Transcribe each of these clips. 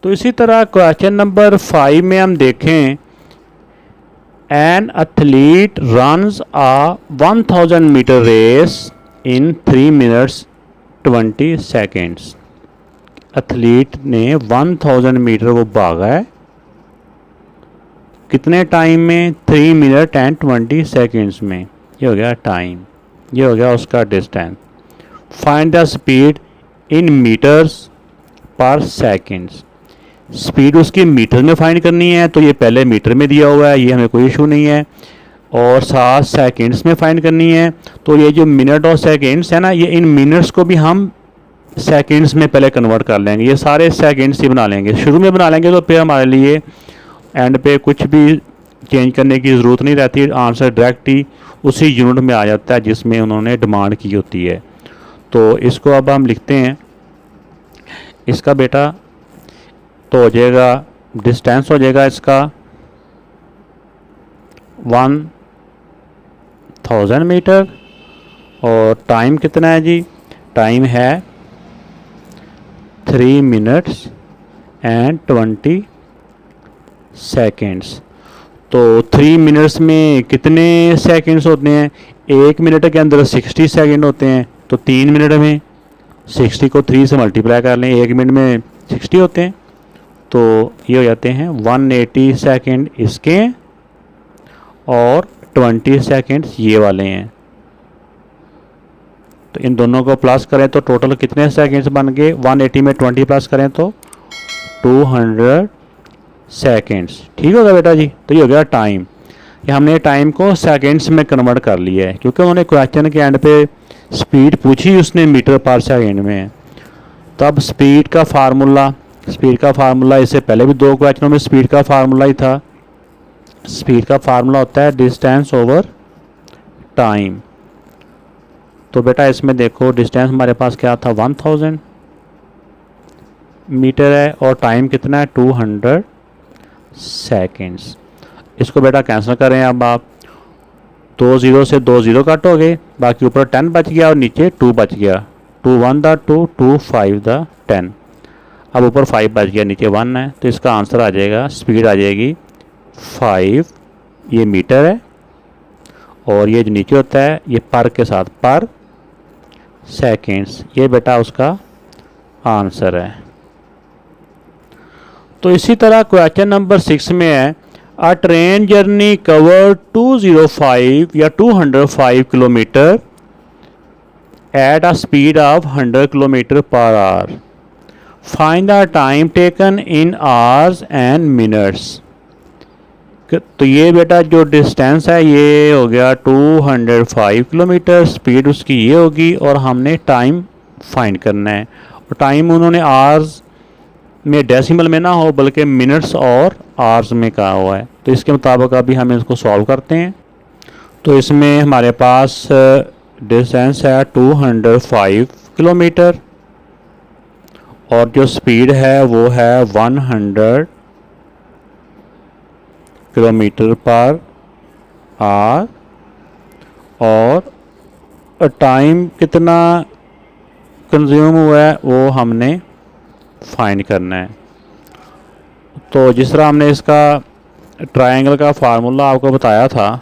तो इसी तरह क्वेश्चन नंबर 5 में हम देखें, an athlete runs a 1000 metre race in 3 minutes 20 seconds. Athlete ने 1000 मीटर वो भागा है कितने टाइम में? 3 मिनट एंड 20 सेकेंड्स में। ये हो गया टाइम, ये हो गया उसका distance. Find the speed in metres per seconds. Speed उसकी मीटर में फाइंड करनी है, तो ये पहले मीटर में दिया हुआ है, ये हमें कोई इशू नहीं है। और साथ सेकेंड्स में फाइंड करनी है, तो ये जो मिनट और सेकेंड्स है ना, ये इन मिनट्स को भी हम सेकेंड्स में पहले कन्वर्ट कर लेंगे। ये सारे सेकेंड्स ही बना लेंगे, शुरू में बना लेंगे, तो फिर हमारे लिए एंड पे कुछ भी चेंज करने की ज़रूरत नहीं रहती। आंसर डायरेक्ट ही उसी यूनिट में आ जाता है जिसमें उन्होंने डिमांड की होती है। तो इसको अब हम लिखते हैं, इसका बेटा तो हो जाएगा, डिस्टेंस हो जाएगा इसका 1000 मीटर। और टाइम कितना है जी? टाइम है 3 मिनट्स एंड 20 सेकेंड्स। तो 3 मिनट्स में कितने सेकेंड्स होते हैं? 1 मिनट के अंदर 60 सेकेंड होते हैं, तो 3 मिनट में 60 को 3 से मल्टीप्लाई कर लें, 1 मिनट में 60 होते हैं, तो ये हो जाते हैं 180 सेकेंड इसके और 20 सेकेंड्स ये वाले हैं। तो इन दोनों को प्लस करें तो टोटल कितने सेकेंड्स बन गए? 180 में 20 प्लस करें तो 200 सेकेंड्स। ठीक होगा बेटा जी। तो ये हो गया टाइम। ये हमने टाइम को सेकेंड्स में कन्वर्ट कर लिया है, क्योंकि उन्होंने क्वेश्चन के एंड पे स्पीड पूछी उसने मीटर पर सेकेंड में। तब स्पीड का फार्मूला इससे पहले भी 2 क्वेश्चनों में स्पीड का फार्मूला ही था। स्पीड का फार्मूला होता है डिस्टेंस ओवर टाइम। तो बेटा इसमें देखो डिस्टेंस हमारे पास क्या था? 1000 मीटर है और टाइम कितना है? 200 सेकेंड्स। इसको बेटा कैंसिल करें अब आप, 2 0 से 2 0 काटोगे, बाकी ऊपर 10 बच गया और नीचे 2 बच गया। 2 1 द 2, 2 5 द 10। अब ऊपर 5 बच गया, नीचे 1 है, तो इसका आंसर आ जाएगा, स्पीड आ जाएगी 5। ये मीटर है और ये जो नीचे होता है ये पर के साथ पर सेकेंड्स। ये बेटा उसका आंसर है। तो इसी तरह क्वेश्चन नंबर 6 में है, अ ट्रेन जर्नी कवर 205 या 205 kilometre at a speed of 100 kilometre per hour. Find the time taken in hours and minutes. तो ये बेटा जो डिस्टेंस है ये हो गया 205 किलोमीटर, स्पीड उसकी ये होगी और हमने टाइम फाइंड करना है। और टाइम उन्होंने आवर्स में डेसिमल में ना हो बल्कि मिनट्स और आवर्स में कहा हुआ है। तो इसके मुताबिक अभी हम इसको सॉल्व करते हैं। तो इसमें हमारे पास डिस्टेंस है 205 किलोमीटर और जो स्पीड है वो है 100 किलोमीटर पर आवर। और टाइम कितना कंज्यूम हुआ है वो हमने फाइंड करना है। तो जिस तरह हमने इसका ट्रायंगल का फार्मूला आपको बताया था,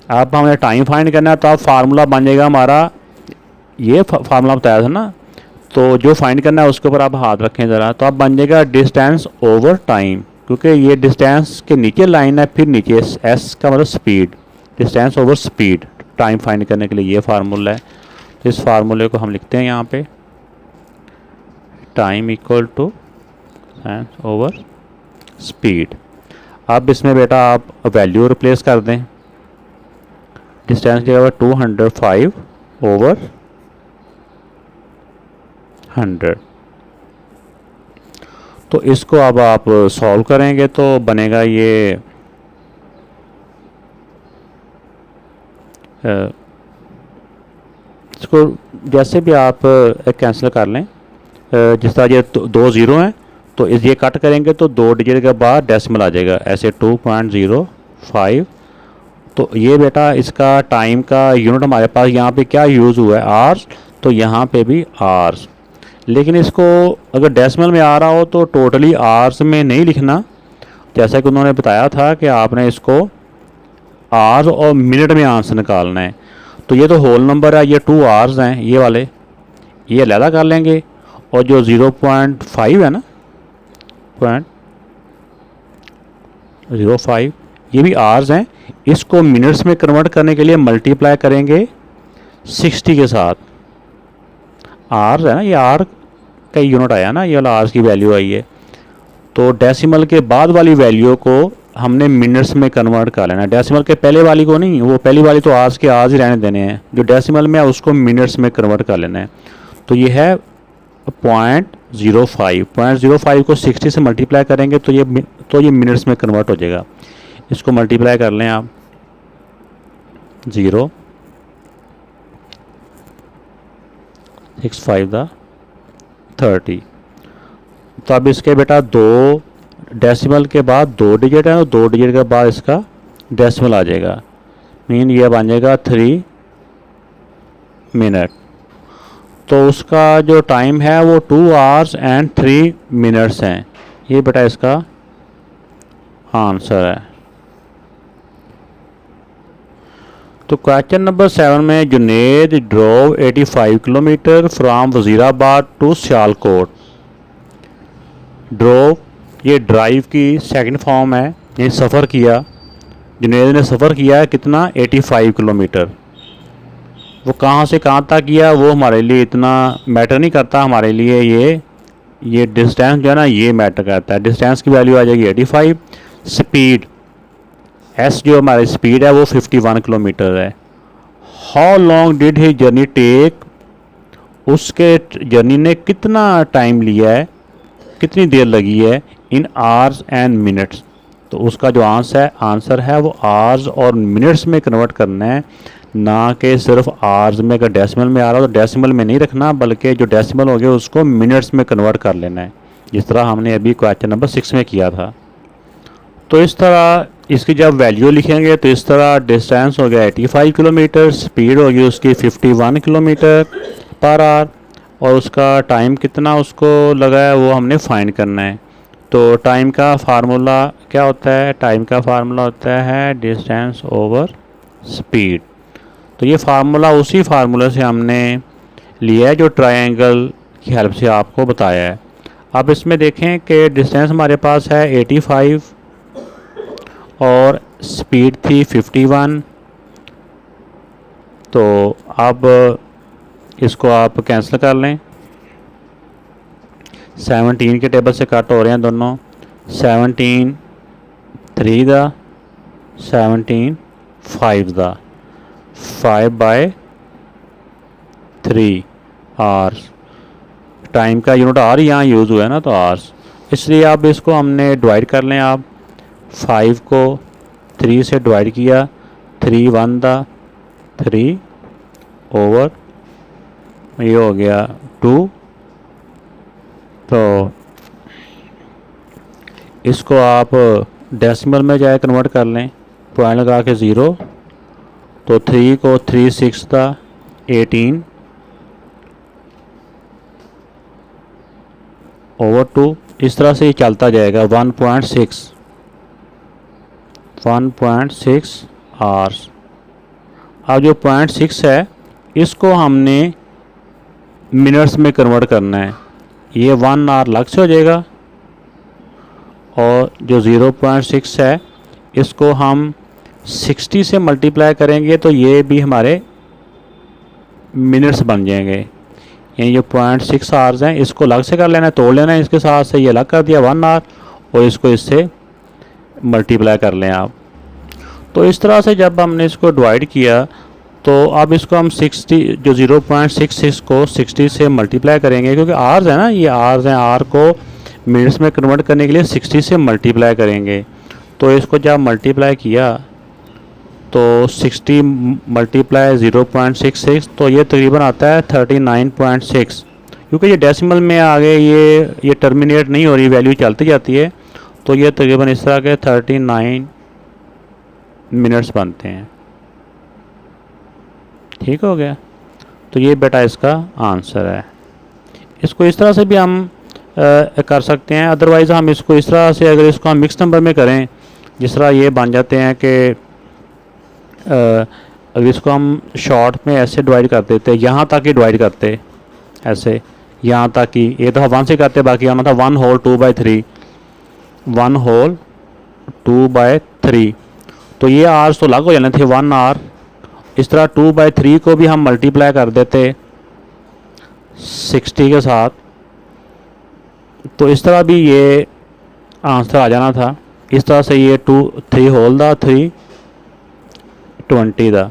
अब हमने टाइम फाइंड करना है, तो अब फार्मूला बन जाएगा हमारा, ये फार्मूला बताया था ना, तो जो फाइंड करना है उसके ऊपर आप हाथ रखें ज़रा, तो अब बन जाएगा डिस्टेंस ओवर टाइम, क्योंकि ये डिस्टेंस के नीचे लाइन है, फिर नीचे एस का मतलब speed, distance over speed. Time find करने के लिए ये फार्मूला है। तो इस फार्मूले को हम लिखते हैं यहाँ पे, time equal to distance over speed. अब इसमें बेटा आप वैल्यू रिप्लेस कर दें, डिस्टेंस जो है 205 ओवर 100। तो इसको अब आप सॉल्व करेंगे तो बनेगा ये इसको जैसे भी आप कैंसिल कर लें, जिस तरह ये 2 0 हैं तो इस ये कट करेंगे तो 2 डिजिट के बाद डेसिमल आ जाएगा, ऐसे 2.05। तो ये बेटा इसका टाइम का यूनिट हमारे पास यहाँ पे क्या यूज़ हुआ है, आवर्स, तो यहाँ पे भी आवर्स। लेकिन इसको अगर डेसिमल में आ रहा हो तो टोटली आवर्स में नहीं लिखना, जैसा कि उन्होंने बताया था कि आपने इसको आवर्स और मिनट में आंसर निकालना है। तो ये तो होल नंबर है, ये 2 आवर्स हैं ये वाले, ये अलहदा कर लेंगे। और जो 0.5 है ना, 0.05, ये भी आवर्स हैं। इसको मिनट्स में कन्वर्ट करने के लिए मल्टीप्लाई करेंगे 60 के साथ। आवर्स है ना, ये आर का यूनिट आया ना, ये वाला आवर्स की वैल्यू आई है। तो डेसिमल के बाद वाली वैल्यू को हमने मिनट्स में कन्वर्ट कर लेना है, डेसिमल के पहले वाली को नहीं। वो पहली वाली तो आवर्स के आवर्स ही रहने देने हैं, जो डेसिमल में है उसको मिनट्स में कन्वर्ट कर लेना है। तो ये है 0.05 को 60 से मल्टीप्लाई करेंगे तो ये मिनट्स में कन्वर्ट हो जाएगा। इसको मल्टीप्लाई कर लें आप, 0.65 तो अब इसके बेटा 2 डेसिमल के बाद 2 डिजिट है, तो 2 डिजिट के बाद इसका डेसिमल आ जाएगा, मीन ये बन जाएगा 3 मिनट। तो उसका जो टाइम है वो 2 आवर्स एंड 3 मिनट्स हैं। ये बेटा इसका आंसर है। तो क्वेश्चन नंबर 7 में Junaid drove 85 kilometre from Wazirabad to Sialkot. Drove ये ड्राइव की सेकंड फॉर्म है, ये सफ़र किया, जुनेद ने सफ़र किया है कितना, 85 किलोमीटर। वो कहाँ से कहाँ तक किया वो हमारे लिए इतना मैटर नहीं करता, हमारे लिए ये डिस्टेंस जो है ना ये मैटर करता है। डिस्टेंस की वैल्यू आ जाएगी 85। स्पीड एस जो हमारी स्पीड है वो 51 किलोमीटर है। How long did he journey take, उसके जर्नी ने कितना टाइम लिया है, कितनी देर लगी है, इन आवर्स एंड मिनट्स। तो उसका जो आंसर है वो आवर्स और मिनट्स में कन्वर्ट करना है, ना कि सिर्फ आवर्स में। अगर डेसिमल में आ रहा हो तो डेसिमल में नहीं रखना, बल्कि जो डेसिमल हो गया उसको मिनट्स में कन्वर्ट कर लेना है, जिस तरह हमने अभी क्वेश्चन नंबर 6 में किया था। तो इस तरह इसकी जब वैल्यू लिखेंगे तो इस तरह डिस्टेंस हो गया 85 किलोमीटर, स्पीड होगी उसकी 51 किलोमीटर पर आवर, और उसका टाइम कितना उसको लगा है वो हमने फाइंड करना है। तो टाइम का फार्मूला क्या होता है, टाइम का फार्मूला होता है डिस्टेंस ओवर स्पीड। तो ये फार्मूला उसी फार्मूले से हमने लिया है जो ट्रायंगल की हेल्प से आपको बताया है। अब इसमें देखें कि डिस्टेंस हमारे पास है 85 और स्पीड थी 51। तो अब इसको आप कैंसिल कर लें, 17 के टेबल से कट हो रहे हैं दोनों, 17 3 दा 17 5 दा 5/3 आवर्स। टाइम का यूनिट आवर यहाँ यूज़ हुआ है ना, तो आवर्स, इसलिए अब इसको हमने डिवाइड कर लें। आप 5 को 3 से डिवाइड किया, 3 1 दा 3 ओवर ये हो गया 2। तो इसको आप डेसिमल में जाए कन्वर्ट कर लें, पॉइंट लगा के 0। तो 3 को 3 6 दा 18 ओवर 2। इस तरह से ये चलता जाएगा 1.6 आवर्स। अब जो 0.6 है इसको हमने मिनट्स में कन्वर्ट करना है, ये 1 आवर अलग से हो जाएगा, और जो 0.6 है इसको हम 60 से मल्टीप्लाई करेंगे तो ये भी हमारे मिनट्स बन जाएंगे। यानी जो 0.6 आवर्स हैं इसको अलग से कर लेना है, तोड़ लेना है इसके साथ से, ये अलग कर दिया 1 आवर, और इसको इससे मल्टीप्लाई कर लें आप। तो इस तरह से जब हमने इसको डिवाइड किया तो अब इसको हम 60 जो 0.66 को 60 से मल्टीप्लाई करेंगे, क्योंकि आवर्स है ना, ये आवर्स हैं, आर को मिनट्स में कन्वर्ट करने के लिए 60 से मल्टीप्लाई करेंगे। तो इसको जब मल्टीप्लाई किया तो 60 मल्टीप्लाई 0.66, तो ये तकरीबन आता है 39.6। क्योंकि ये डेसिमल में आगे ये टर्मिनेट नहीं हो रही, वैल्यू चलती जाती है, तो ये तकरीबन इस तरह के 39 मिनट्स बनते हैं। ठीक हो गया। तो ये बेटा इसका आंसर है। इसको इस तरह से भी हम कर सकते हैं। अदरवाइज़ हम इसको इस तरह से, अगर इसको हम मिक्स नंबर में करें, जिस तरह ये बन जाते हैं कि अगर इसको हम शॉर्ट में ऐसे डिवाइड कर देते, यहाँ तक ही डिवाइड करते, ऐसे यहाँ तक ही, ये तो 1 से करते, बाकी आना था 1 होल 2/3, 1 होल 2/3, तो ये आर्स तो अलग हो जाने थे 1 आर। इस तरह 2/3 को भी हम मल्टीप्लाई कर देते 60 के साथ, तो इस तरह भी ये आंसर आ जाना था। इस तरह से ये 3 होल दा 3 20 दा,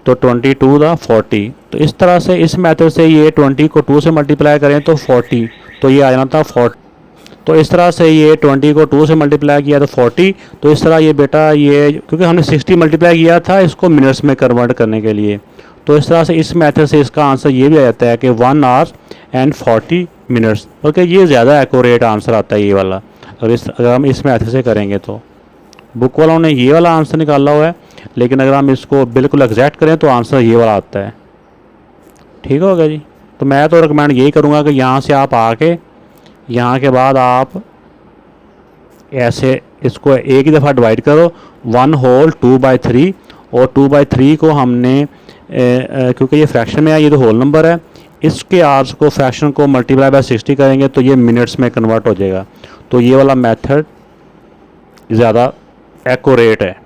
तो 22 दा 40, तो इस तरह से इस मेथड से ये 20 को 2 से मल्टीप्लाई करें तो 40, तो ये आ जाना था 40। तो इस तरह से ये 20 को 2 से मल्टीप्लाई किया तो 40, तो इस तरह ये बेटा ये, क्योंकि हमने 60 मल्टीप्लाई किया था इसको मिनट्स में कन्वर्ट करने के लिए, तो इस तरह से इस मेथड से इसका आंसर ये भी आ जाता है कि 1 आवर एंड 40 मिनट्स, बल्कि ये ज़्यादा एक्यूरेट आंसर आता है ये वाला, अगर हम इस मेथड से करेंगे। तो बुक वालों ने ये वाला आंसर निकाला हुआ है, लेकिन अगर हम इसको बिल्कुल एग्जैक्ट करें तो आंसर ये वाला आता है। ठीक होगा जी। तो मैं तो रिकमेंड यही करूँगा कि यहाँ से आप आके, यहाँ के बाद आप ऐसे इसको एक ही दफ़ा डिवाइड करो 1 होल 2/3, और 2/3 को हमने क्योंकि ये फ्रैक्शन में है, ये तो होल नंबर है, इसके आर्स को फ्रैक्शन को मल्टीप्लाई बाय 60 करेंगे तो ये मिनट्स में कन्वर्ट हो जाएगा। तो ये वाला मेथड ज़्यादा एक्यूरेट है।